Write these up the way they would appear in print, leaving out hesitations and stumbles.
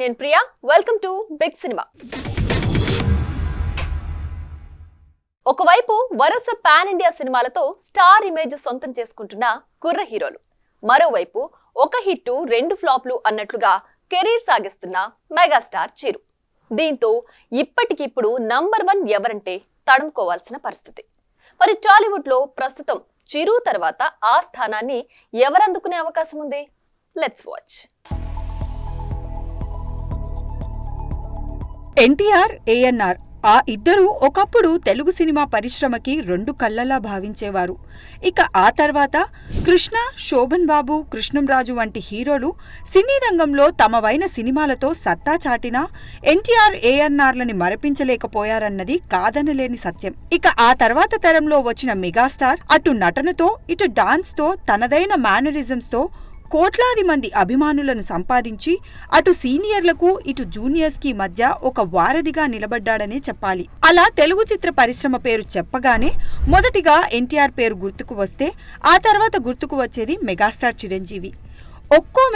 నేను Priya. Welcome to big cinema. ఒకవైపు వరుస పాన్ ఇండియా సినిమాలతో స్టార్ ఇమేజ్ సొంతం చేసుకుంటున్న కుర్ర హీరోలు, మరోవైపు ఒక హిట్ రెండు ఫ్లాప్లు అన్నట్లుగా కెరీర్ సాగిస్తున్న మెగాస్టార్ చిరు. దీంతో ఇప్పటికిప్పుడు నంబర్ 1 ఎవరంటే తడుముకోవాల్సిన పరిస్థితి. మరి టాలీవుడ్ లో ప్రస్తుతం చిరు తర్వాత ఆ స్థానాన్ని ఎవరందుకునే అవకాశం ఉంది? Let's watch. ఎన్టీఆర్, ఏఎన్ఆర్ ఆ ఇద్దరూ ఒకప్పుడు తెలుగు సినిమా పరిశ్రమకి రెండు కళ్ళలా భావించేవారు. ఇక ఆ తర్వాత కృష్ణ, శోభన్ బాబు, కృష్ణంరాజు వంటి హీరోలు సినీ రంగంలో తమవైన సినిమాలతో సత్తా చాటినా ఎన్టీఆర్, ఏఎన్ఆర్లని మరపించలేకపోయారన్నది కాదనలేని సత్యం. ఇక ఆ తర్వాత తరంలో వచ్చిన మెగాస్టార్ అటు నటనతో ఇటు డాన్స్తో తనదైన మేనరిజమ్స్తో కోట్లాది మంది అభిమానులను సంపాదించి అటు సీనియర్లకు ఇటు జూనియర్స్కి మధ్య ఒక వారధిగా నిలబడ్డాడనే చెప్పాలి. అలా తెలుగు చిత్ర పరిశ్రమ పేరు చెప్పగానే మొదటిగా ఎన్టీఆర్ పేరు గుర్తుకు వస్తే ఆ తర్వాత గుర్తుకు వచ్చేది మెగాస్టార్ చిరంజీవి. ఒక్కో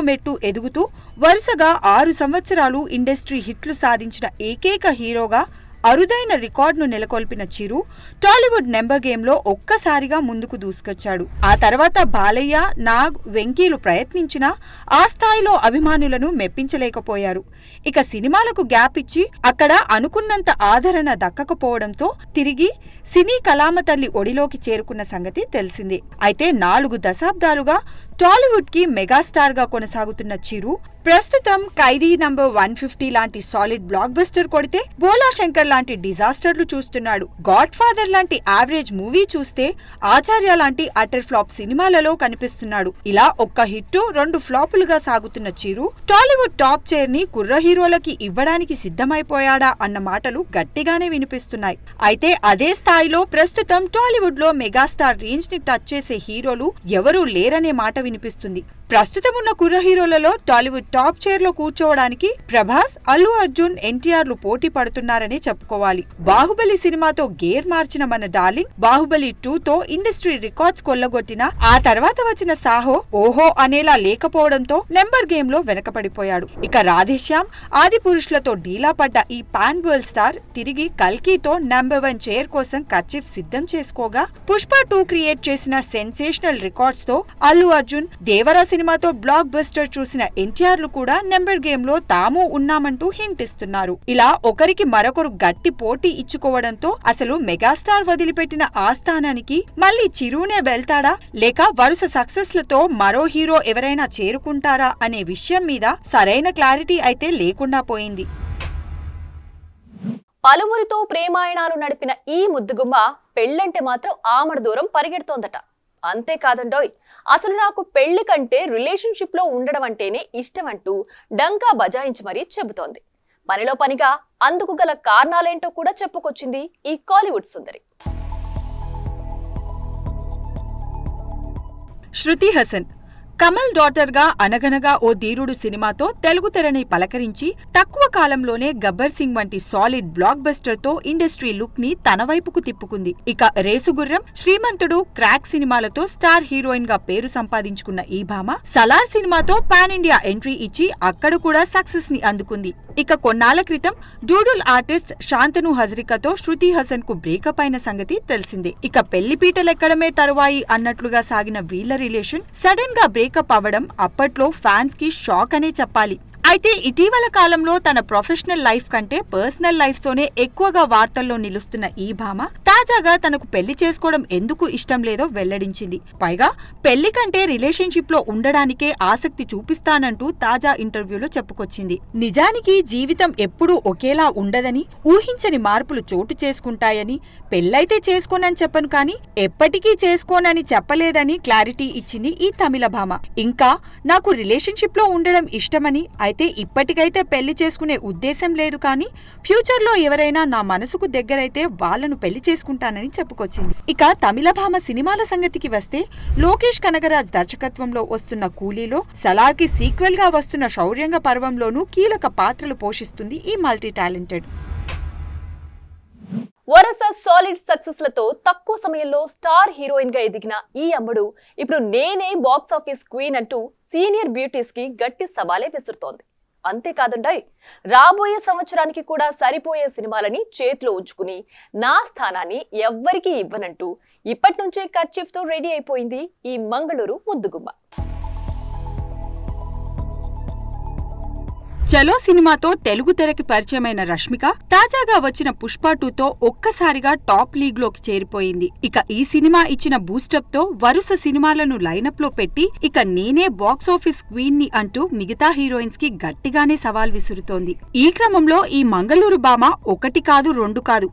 మెట్టు ఎదుగుతూ వరుసగా 6 సంవత్సరాలు ఇండస్ట్రీ హిట్లు సాధించిన ఏకైక హీరోగా అరుదైన రికార్డును నెలకొల్పిన చిరు టాలీవుడ్ నెంబర్ గేమ్లో ఒక్కసారిగా ముందుకు దూసుకొచ్చాడు. ఆ తర్వాత బాలయ్య, నాగ్, వెంకీలు ప్రయత్నించినా ఆ స్థాయిలో అభిమానులను మెప్పించలేకపోయారు. ఇక సినిమాలకు గ్యాప్ ఇచ్చి అక్కడ అనుకున్నంత ఆదరణ దక్కకపోవడంతో తిరిగి సినీ కళామ తల్లి ఒడిలోకి చేరుకున్న సంగతి తెలిసిందే. అయితే 4 దశాబ్దాలుగా టాలీవుడ్ కి మెగాస్టార్ గా కొనసాగుతున్న చిరు ప్రస్తుతం ఖైదీ నంబర్ 150 లాంటి సాలిడ్ బ్లాక్ బస్టర్ కొడితే, బోలా శంకర్ లాంటి డిజాస్టర్లు చూస్తున్నాడు. గాడ్ ఫాదర్ లాంటి యావరేజ్ మూవీ చూస్తే, ఆచార్య లాంటి అటర్ ఫ్లాప్ సినిమాలలో కనిపిస్తున్నాడు. ఇలా ఒక్క హిట్ 2 ఫ్లాపులుగా సాగుతున్న చిరు టాలీవుడ్ టాప్ చైర్ ని కుర్ర హీరోలకి ఇవ్వడానికి సిద్ధమైపోయాడా అన్న మాటలు గట్టిగానే వినిపిస్తున్నాయి. అయితే అదే స్థాయిలో ప్రస్తుతం టాలీవుడ్ లో మెగాస్టార్ రేంజ్ ని టచ్ చేసే హీరోలు ఎవరూ లేరనే మాట వినిపిస్తుంది. ప్రస్తుతం ఉన్న కుర్ర హీరోలలో టాలీవుడ్ టాప్ చైర్ లో కూర్చోవడానికి ప్రభాస్, అల్లు అర్జున్, ఎన్టీఆర్లు పోటీ పడుతున్నారని చెప్పుకోవాలి. బాహుబలి సినిమాతో గేర్ మార్చిన మన డార్లింగ్ బాహుబలి 2తో ఇండస్ట్రీ రికార్డ్స్ కొల్లగొట్టిన ఆ తర్వాత వచ్చిన సాహో ఓహో అనేలా లేకపోవడంతో నెంబర్ గేమ్ లో వెనకపడిపోయాడు. ఇక రాధేశ్యామ్, ఆది పురుషులతో డీలా పడ్డ ఈ పాన్ వరల్డ్ స్టార్ తిరిగి కల్కితో నెంబర్ 1 చైర్ కోసం కర్చీఫ్ సిద్ధం చేసుకోగా, పుష్ప 2 క్రియేట్ చేసిన సెన్సేషనల్ రికార్డ్స్ తో అల్లు అర్జున్, దేవరా సినిమాతో బ్లాక్ బస్టర్ చూసిన ఎన్టీఆర్లు కూడా నెంబర్ గేమ్ లో తాము ఉన్నామంటూ హింట్ ఇస్తున్నారు. ఇలా ఒకరికి మరొకరు గట్టి పోటీ ఇచ్చుకోవడంతో అసలు మెగాస్టార్ వదిలిపెట్టిన ఆ స్థానానికి మళ్లీ చిరునే వెళ్తాడా, లేక వరుస సక్సెస్ లతో మరో హీరో ఎవరైనా చేరుకుంటారా అనే విషయం మీద సరైన క్లారిటీ అయితే లేకుండా పోయింది. పలువురితో ప్రేమాయణాలు నడిపిన ఈ ముద్దుగుమ్మ పెళ్ళంటే మాత్రం ఆమడ దూరం పరిగెడుతోందట. అంతేకాదండోయ్, అసలు నాకు పెళ్లి కంటే రిలేషన్షిప్ లో ఉండడం అంటేనే ఇష్టం అంటూ డంకా బజాయించి మరీ చెబుతోంది. పనిలో పనిగా అందుకు గల కారణాలేంటో కూడా చెప్పుకొచ్చింది ఈ కాలీవుడ్ సుందరి. శృతి హాసన్ కమల్ డాటర్ గా అనగనగా ఓ ధీరుడు సినిమాతో తెలుగు తెరని పలకరించి తక్కువ కాలంలోనే గబ్బర్ సింగ్ వంటి సాలిడ్ బ్లాక్ బస్టర్ తో ఇండస్ట్రీ లుక్ ని తన వైపుకు తిప్పుకుంది. ఇక రేసుగుర్రం, శ్రీమంతుడు, క్రాక్ సినిమాలతో స్టార్ హీరోయిన్ గా పేరు సంపాదించుకున్న ఈ భామ సలార్ సినిమాతో పాన్ ఇండియా ఎంట్రీ ఇచ్చి అక్కడ కూడా సక్సెస్ ని అందుకుంది. ఇక కొన్నాళ్ల క్రితం డూడుల్ ఆర్టిస్ట్ శాంతను హజ్రికతో శృతి హాసన్ కు బ్రేకప్ అయిన సంగతి తెలిసిందే. ఇక పెళ్లిపీటలెక్కడమే తరువాయి అన్నట్లుగా సాగిన వీళ్ల రిలేషన్ సడన్ గా బ్రేకప్ అవ్వడం అప్పట్లో ఫ్యాన్స్ కి షాక్ అనే చెప్పాలి. అయితే ఇటీవల కాలంలో తన ప్రొఫెషనల్ లైఫ్ కంటే పర్సనల్ లైఫ్ తోనే ఎక్కువగా వార్తల్లో నిలుస్తున్న ఈ భామ తాజాగా తనకు పెళ్లి చేసుకోవడం ఎందుకు ఇష్టం లేదో వెల్లడించింది. పైగా పెళ్లి కంటే రిలేషన్షిప్ లో ఉండడానికే ఆసక్తి చూపిస్తానంటూ తాజా ఇంటర్వ్యూలో చెప్పుకొచ్చింది. నిజానికి జీవితం ఎప్పుడూ ఒకేలా ఉండదని, ఊహించని మార్పులు చోటు చేసుకుంటాయని, పెళ్లైతే చేసుకోనని చెప్పను కానీ ఎప్పటికీ చేసుకోనని చెప్పలేదని క్లారిటీ ఇచ్చింది ఈ తమిళ భామ. ఇంకా నాకు రిలేషన్షిప్ లో ఉండడం ఇష్టమని, అయితే ఇప్పటికైతే పెళ్లి చేసుకునే ఉద్దేశం లేదు కానీ ఫ్యూచర్ లో ఎవరైనా నా మనసుకు దగ్గరైతే వాళ్లను పెళ్లి చేసుకుంటానని చెప్పుకొచ్చింది. ఇక తమిళ భామ సినిమాల సంగతికి వస్తే లోకేష్ కనగరాజ్ దర్శకత్వంలో వస్తున్న కూలీలో, సలార్ కి సీక్వెల్ గా వస్తున్న శౌర్యంగ పర్వంలోనూ కీలక పాత్రలు పోషిస్తుంది ఈ మల్టీ టాలెంటెడ్. వరుస సాలిడ్ సక్సెస్ లతో తక్కువ సమయంలో స్టార్ హీరోయిన్ గా ఎదిగిన ఈ అమ్మడు ఇప్పుడు నేనే బాక్స్ ఆఫీస్ క్వీన్ అంటూ సీనియర్ బ్యూటీస్ కి గట్టి సవాలే విసురుతోంది. అంతేకాదండాయ్, రాబోయే సంవత్సరానికి కూడా సరిపోయే సినిమాలని చేతిలో ఉంచుకుని నా స్థానాన్ని ఎవ్వరికీ ఇవ్వనంటూ ఇప్పటి నుంచే కర్చీఫ్ తో రెడీ అయిపోయింది ఈ మంగళూరు ముద్దుగుమ్మ. చలో సినిమాతో తెలుగు తెరకి పరిచయమైన రష్మిక తాజాగా వచ్చిన పుష్ప 2తో ఒక్కసారిగా టాప్ లీగ్ లోకి చేరిపోయింది. ఇక ఈ సినిమా ఇచ్చిన బూస్టప్ తో వరుస సినిమాలను లైనప్ లో పెట్టి ఇక నేనే బాక్సాఫీస్ క్వీన్ ని అంటూ మిగతా హీరోయిన్స్ కి గట్టిగానే సవాల్ విసురుతోంది. ఈ క్రమంలో ఈ మంగళూరు భామ 1 కాదు 2 కాదు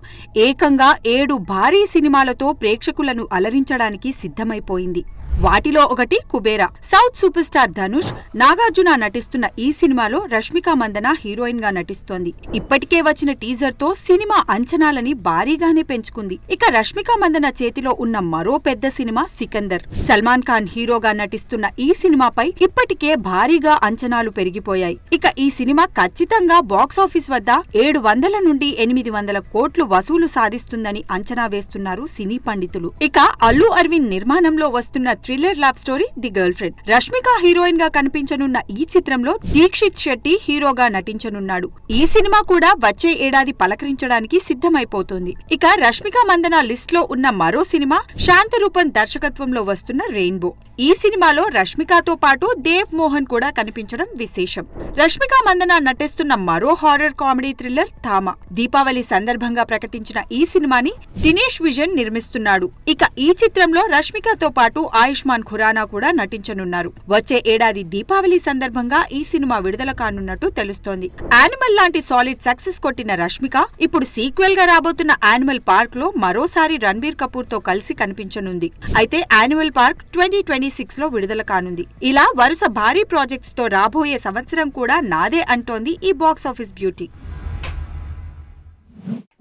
ఏకంగా 7 భారీ సినిమాలతో ప్రేక్షకులను అలరించడానికి సిద్ధమైపోయింది. వాటిలో ఒకటి Kubera. South super star Dhanush, Nagarjuna నటిస్తున్న ఈ సినిమాలో రష్మిక మందన హీరోయిన్ గా నటిస్తోంది. ఇప్పటికే వచ్చిన టీజర్ తో సినిమా అంచనాలని భారీగానే పెంచుకుంది. ఇక రష్మిక మందన చేతిలో ఉన్న మరో పెద్ద సినిమా సికందర్. సల్మాన్ ఖాన్ హీరోగా నటిస్తున్న ఈ సినిమాపై ఇప్పటికే భారీగా అంచనాలు పెరిగిపోయాయి. ఇక ఈ సినిమా ఖచ్చితంగా బాక్సాఫీస్ వద్ద 700 నుండి 800 కోట్లు వసూలు సాధిస్తుందని అంచనా వేస్తున్నారు సినీ పండితులు. ఇక అల్లు అరవింద్ నిర్మాణంలో వస్తున్న thriller love story the girl friend. Rashmika heroine గా కనిపించనున్న ఈ చిత్రంలో దీక్షిత్ శెట్టి హీరోగా నటించనున్నాడు. ఈ సినిమా కూడా వచ్చే ఏడాది పలకరించడానికి సిద్ధమైపోతుంది. ఇక రష్మిక మందన లిస్ట్ లో ఉన్న మరో సినిమా శాంతరూపన్ దర్శకత్వంలో వస్తున్న రెయిన్బో. ఈ సినిమాలో రష్మికతో పాటు దేవ్ మోహన్ కూడా కనిపించడం విశేషం. రష్మిక మందన నటిస్తున్న మరో horror comedy thriller Thama. Deepavali సందర్భంగా ప్రకటించిన ఈ సినిమాని దినేష్ విజన్ నిర్మిస్తున్నాడు. ఇక ఈ చిత్రంలో రష్మికతో పాటు ఆయుష్మాన్ ఖురానా కూడా నటించనున్నారు. వచ్చే ఏడాది దీపావళి సందర్భంగా ఈ సినిమా విడుదల కానున్నట్టు తెలుస్తోంది. యానిమల్ లాంటి సాలిడ్ సక్సెస్ కొట్టిన రష్మిక ఇప్పుడు సీక్వెల్ గా రాబోతున్న యానిమల్ పార్క్ లో మరోసారి రణబీర్ కపూర్ తో కలిసి కనిపించనుంది. అయితే యానిమల్ పార్క్ 2026 లో విడుదల కానుంది. ఇలా వరుస భారీ ప్రాజెక్ట్స్ తో రాబోయే సంవత్సరం కూడా నాదే అంటోంది ఈ బాక్సాఫీస్ బ్యూటీ.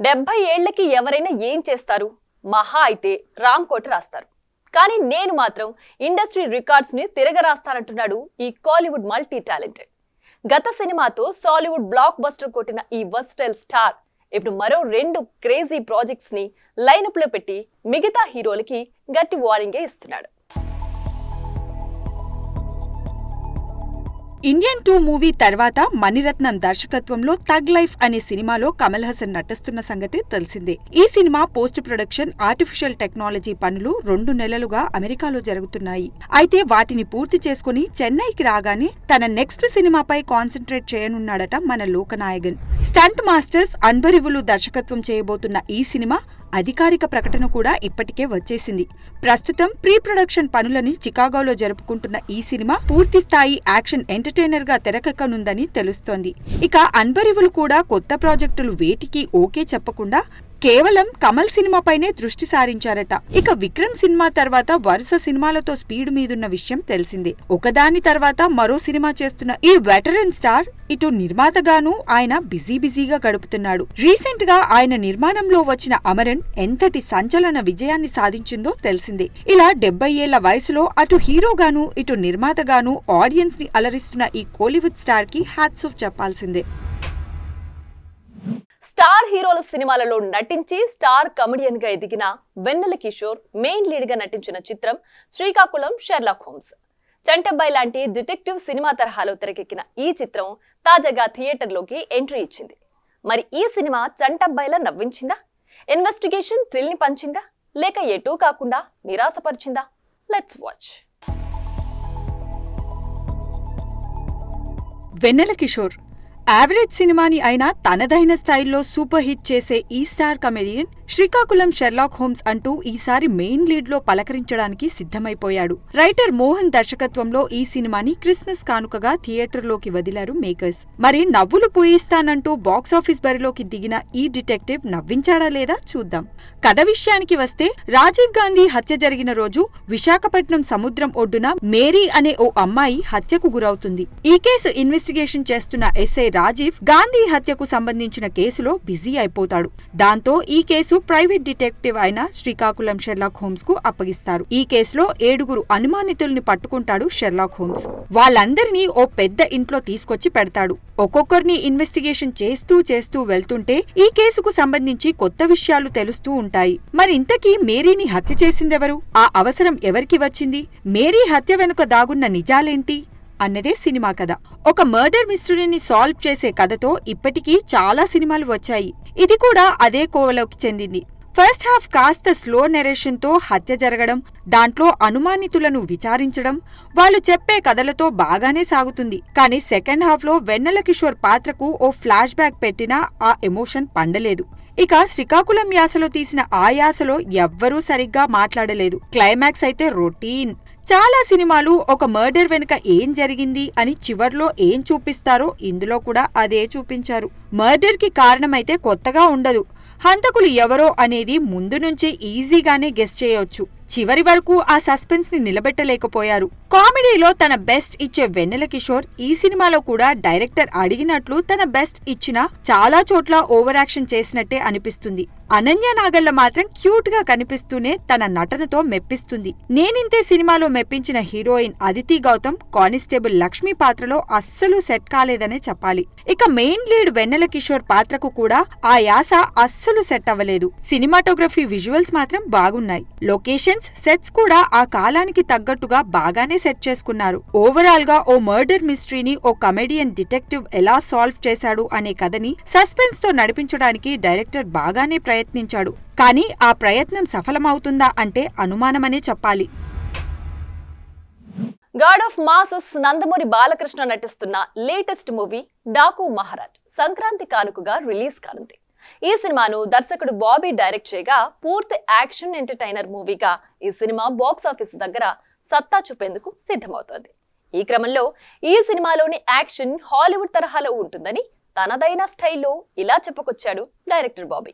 70 ఏళ్లకి ఎవరైనా ఏం చేస్తారు? మహా అయితే రామ్ కోట రాస్తారు. కానీ నేను మాత్రం ఇండస్ట్రీ రికార్డ్స్ ని తిరగరాస్తానంటున్నాడు ఈ కాలీవుడ్ మల్టీ టాలెంటెడ్. గత సినిమాతో సాలీవుడ్ బ్లాక్ బస్టర్ కొట్టిన ఈ వర్స్టైల్ స్టార్ ఇప్పుడు మరో 2 క్రేజీ ప్రాజెక్ట్స్ ని లైనప్ లో పెట్టి మిగతా హీరోలకి గట్టి వార్నింగే ఇస్తున్నాడు. ఇండియన్ 2 మూవీ తర్వాత మణిరత్నం దర్శకత్వంలో థగ్ లైఫ్ అనే సినిమాలో కమల్ హాసన్ నటిస్తున్న సంగతి తెలిసిందే. ఈ cinema post production, artificial technology పనులు 2 నెలలుగా అమెరికాలో జరుగుతున్నాయి. అయితే వాటిని పూర్తి చేసుకుని చెన్నైకి రాగానే తన నెక్స్ట్ సినిమాపై కాన్సంట్రేట్ చేయనున్నాడట మన లోకనాయకన్. స్టంట్ మాస్టర్స్ అన్బరివులు దర్శకత్వం చేయబోతున్న ఈ సినిమా అధికారిక ప్రకటన కూడా ఇప్పటికే వచ్చేసింది. ప్రస్తుతం ప్రీ ప్రొడక్షన్ పనులని చికాగోలో జరుపుకుంటున్న ఈ సినిమా పూర్తి స్థాయి యాక్షన్ ఎంటర్టైనర్ గా తెరకెక్కనుందని తెలుస్తోంది. ఇక అన్బరివులు కూడా కొత్త ప్రాజెక్టులు వేటికి ఓకే చెప్పకుండా కేవలం కమల్ సినిమాపైనే దృష్టి సారించారట. ఇక విక్రమ్ సినిమా తర్వాత వరుస సినిమాలతో స్పీడ్ మీదున్న విషయం తెలిసిందే. ఒకదాని తర్వాత మరో సినిమా చేస్తున్న ఈ వెటరన్ స్టార్ ఇటు నిర్మాతగాను ఆయన బిజీగా గడుపుతున్నాడు. రీసెంట్ గా ఆయన నిర్మాణంలో వచ్చిన అమరన్ ఎంతటి సంచలన విజయాన్ని సాధించిందో తెలిసిందే. ఇలా 70 ఏళ్ల వయసులో అటు హీరోగాను ఇటు నిర్మాతగాను ఆడియన్స్ ని అలరిస్తున్న ఈ కోలీవుడ్ స్టార్ కి హ్యాట్స్ ఆఫ్ చెప్పాల్సిందే. స్టార్ హీరోల సినిమాలలో నటించి స్టార్ కమెడియన్ గా ఎదిగిన వెన్నెల కిషోర్ మెయిన్ లీడ్ గా నటించిన చిత్రం శ్రీకాకుళం షెర్లాక్ హోమ్స్. చంటబ్బాయి లాంటి డిటెక్టివ్ సినిమా తరహాలో తెరకెక్కిన ఈ చిత్రం తాజాగా థియేటర్లోకి ఎంట్రీ ఇచ్చింది. మరి ఈ సినిమా చంటబ్బాయిలా నవ్వించిందా? ఇన్వెస్టిగేషన్ థ్రిల్ ని పంచిందా? లేక ఎటూ కాకుండా నిరాశపరిచిందా? Let's watch. Vennela Kishore average సినిమాని అయినా తనదైన స్టైల్లో సూపర్ హిట్ చేసే ఈ star comedian Srikakulam Sherlock Holmes అంటూ ఈసారి మెయిన్ లీడ్ లో పలకరించడానికి సిద్ధమైపోయాడు. రైటర్ మోహన్ దర్శకత్వంలో ఈ సినిమాని క్రిస్మస్ కానుకగా థియేటర్లోకి వదిలారు మేకర్స్. మరి నవ్వులు పూయిస్తానంటూ బాక్సాఫీస్ బరిలోకి దిగిన ఈ డిటెక్టివ్ నవ్వించాడా లేదా చూద్దాం. కథ విషయానికి వస్తే రాజీవ్ గాంధీ హత్య జరిగిన రోజు విశాఖపట్నం సముద్రం ఒడ్డున మేరీ అనే ఓ అమ్మాయి హత్యకు గురవుతుంది. ఈ కేసు ఇన్వెస్టిగేషన్ చేస్తున్న ఎస్ఐ రాజీవ్ గాంధీ హత్యకు సంబంధించిన కేసులో బిజీ అయిపోతాడు. దాంతో ఈ కేసు ప్రైవేట్ డిటెక్టివ్ అయిన శ్రీకాకుళం షెర్లాక్ హోమ్స్ కు అప్పగిస్తారు. ఈ కేసులో 7 అనుమానితుల్ని పట్టుకుంటాడు షెర్లాక్ హోమ్స్. వాళ్ళందరినీ ఓ పెద్ద ఇంట్లో తీసుకొచ్చి పెడతాడు. ఒక్కొక్కరిని ఇన్వెస్టిగేషన్ చేస్తూ వెళ్తుంటే ఈ కేసుకు సంబంధించి కొత్త విషయాలు తెలుస్తూ ఉంటాయి. మరింతకీ మేరీని హత్య చేసిందెవరు? ఆ అవసరం ఎవరికి వచ్చింది? మేరీ హత్య వెనుక దాగున్న నిజాలేంటి? అన్నదే సినిమా కథ. ఒక మర్డర్ మిస్టరీని సాల్వ్ చేసే కథతో ఇప్పటికీ చాలా సినిమాలు వచ్చాయి. ఇది కూడా అదే కోవలోకి చెందింది. ఫస్ట్ హాఫ్ కాస్త స్లో నెరేషన్తో హత్య జరగడం, దాంట్లో అనుమానితులను విచారించడం, వాళ్ళు చెప్పే కథలతో బాగానే సాగుతుంది. కానీ సెకండ్ హాఫ్లో వెన్నెల కిషోర్ పాత్రకు ఓ ఫ్లాష్ బ్యాక్ పెట్టినా ఆ ఎమోషన్ పండలేదు. ఇక శ్రీకాకుళం యాసలో తీసిన ఆ యాసలో ఎవ్వరూ సరిగ్గా మాట్లాడలేదు. క్లైమాక్స్ అయితే రొటీన్. చాలా సినిమాలు ఒక మర్డర్ వెనుక ఏం జరిగింది అని చివర్లో ఏం చూపిస్తారో ఇందులో కూడా అదే చూపించారు. మర్డర్ కి కారణమైతే కొత్తగా ఉండదు. హంతకులు ఎవరో అనేది ముందు నుంచే ఈజీగానే గెస్ చేయొచ్చు. చివరి వరకు ఆ సస్పెన్స్ ని నిలబెట్టలేకపోయారు. కామెడీలో తన బెస్ట్ ఇచ్చే వెన్నెల కిషోర్ ఈ సినిమాలో కూడా డైరెక్టర్ అడిగినట్లు తన బెస్ట్ ఇచ్చినా చాలా చోట్ల ఓవర్ యాక్షన్ చేసినట్టే అనిపిస్తుంది. అనన్య నాగళ్ల మాత్రం క్యూట్ గా కనిపిస్తూనే తన నటనతో మెప్పిస్తుంది. నేనింతే సినిమాలో మెప్పించిన హీరోయిన్ అదితి గౌతమ్ కానిస్టేబుల్ లక్ష్మి పాత్రలో అస్సలు సెట్ కాలేదనే చెప్పాలి. ఇక మెయిన్ లీడ్ వెన్నెల కిషోర్ పాత్రకు కూడా ఆ యాస అస్సలు సెట్ అవ్వలేదు. సినిమాటోగ్రఫీ విజువల్స్ మాత్రం బాగున్నాయి. లొకేషన్స్ సెట్స్ కూడా ఆ కాలానికి తగ్గట్టుగా బాగానే సెట్ చేసుకున్నారు. ఓవరాల్ గా ఓ మర్డర్ మిస్టరీని ఓ కమెడియన్ డిటెక్టివ్ ఎలా సాల్వ్ చేశాడు అనే కథని సస్పెన్స్ తో నడిపించడానికి డైరెక్టర్ బాగానే ప్రయత్నించాడు. కానీ ఆ ప్రయత్నం సఫలమవుతుందా అంటే అనుమానమనే చెప్పాలి. God of masses Nandamuri Balakrishna నటిస్తున్న లేటెస్ట్ మూవీ డాకు మహారాజ్ సంక్రాంతి కానుకగా రిలీజ్ కానుంది. ఈ సినిమాను దర్శకుడు బాబీ డైరెక్ట్ చేయగా పూర్తి యాక్షన్ ఎంటర్టైనర్ మూవీగా ఈ సినిమా బాక్స్ ఆఫీస్ దగ్గర సత్తా చూపేందుకు సిద్ధమవుతోంది. ఈ క్రమంలో ఈ సినిమాలోని యాక్షన్ హాలీవుడ్ తరహాలో ఉంటుందని తనదైన స్టైల్లో ఇలా చెప్పుకొచ్చాడు డైరెక్టర్ బాబీ.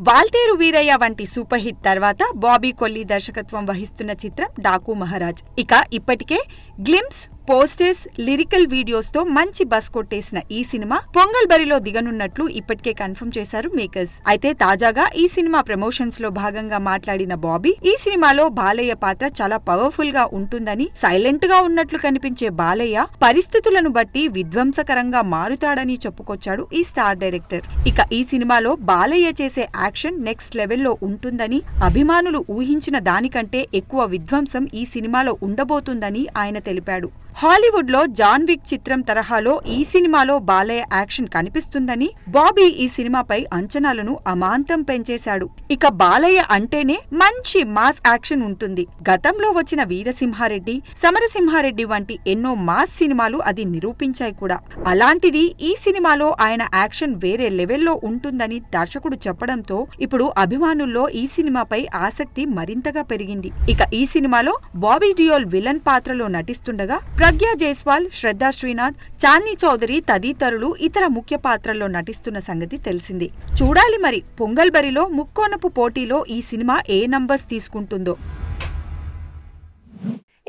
వాల్తేరు వీరయ్య వంటి సూపర్ హిట్ తర్వాత బాబీ కొల్లి దర్శకత్వం వహిస్తున్న చిత్రం డాకు మహారాజ్. ఇక ఇప్పటికే గ్లిమ్స్, పోస్టర్స్, లిరికల్ వీడియోస్ తో మంచి బస్ కొట్టేసిన ఈ సినిమా పొంగల్ బరిలో దిగనున్నట్లు ఇప్పటికే కన్ఫర్మ్ చేశారు మేకర్స్. అయితే తాజాగా ఈ సినిమా ప్రమోషన్స్ లో భాగంగా మాట్లాడిన బాబీ ఈ సినిమాలో బాలయ్య పాత్ర చాలా పవర్ఫుల్ గా ఉంటుందని, సైలెంట్ గా ఉన్నట్లు కనిపించే బాలయ్య పరిస్థితులను బట్టి విధ్వంసకరంగా మారుతాడని చెప్పుకొచ్చాడు ఈ స్టార్ డైరెక్టర్. ఇక ఈ సినిమాలో బాలయ్య చేసే యాక్షన్ నెక్స్ట్ లెవెల్లో ఉంటుందని, అభిమానులు ఊహించిన దానికంటే ఎక్కువ విధ్వంసం ఈ సినిమాలో ఉండబోతుందని ఆయన తెలిపాడు. హాలీవుడ్ లో జాన్ విక్ చిత్రం తరహాలో ఈ సినిమాలో బాలయ్య యాక్షన్ కనిపిస్తుందని బాబీ ఈ సినిమాపై అంచనాలను అమాంతం పెంచేశాడు. ఇక బాలయ్య అంటేనే మంచి మాస్ యాక్షన్ ఉంటుంది. గతంలో వచ్చిన వీరసింహారెడ్డి, సమరసింహారెడ్డి వంటి ఎన్నో మాస్ సినిమాలు అది నిరూపించాయి కూడా. అలాంటిది ఈ సినిమాలో ఆయన యాక్షన్ వేరే లెవెల్లో ఉంటుందని దర్శకుడు చెప్పడంతో ఇప్పుడు అభిమానుల్లో ఈ సినిమాపై ఆసక్తి మరింతగా పెరిగింది. ఇక ఈ సినిమాలో బాబీ డియోల్ విలన్ పాత్రలో నటిస్తుండగా ప్రగ్యా జైస్వాల్, శ్రద్ధా శ్రీనాథ్, చాందీ చౌదరి తదితరులు ఇతర ముఖ్య పాత్రల్లో నటిస్తున్న సంగతి తెలిసిందే. చూడాలి మరి పొంగల్ బరిలో ముక్కోనపు పోటీలో ఈ సినిమా ఏ నంబర్స్ తీసుకుంటుందో.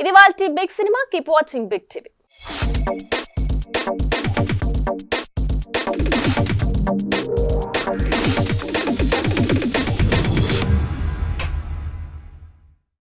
ఇది వాల్టి big cinema. Keep watching big TV.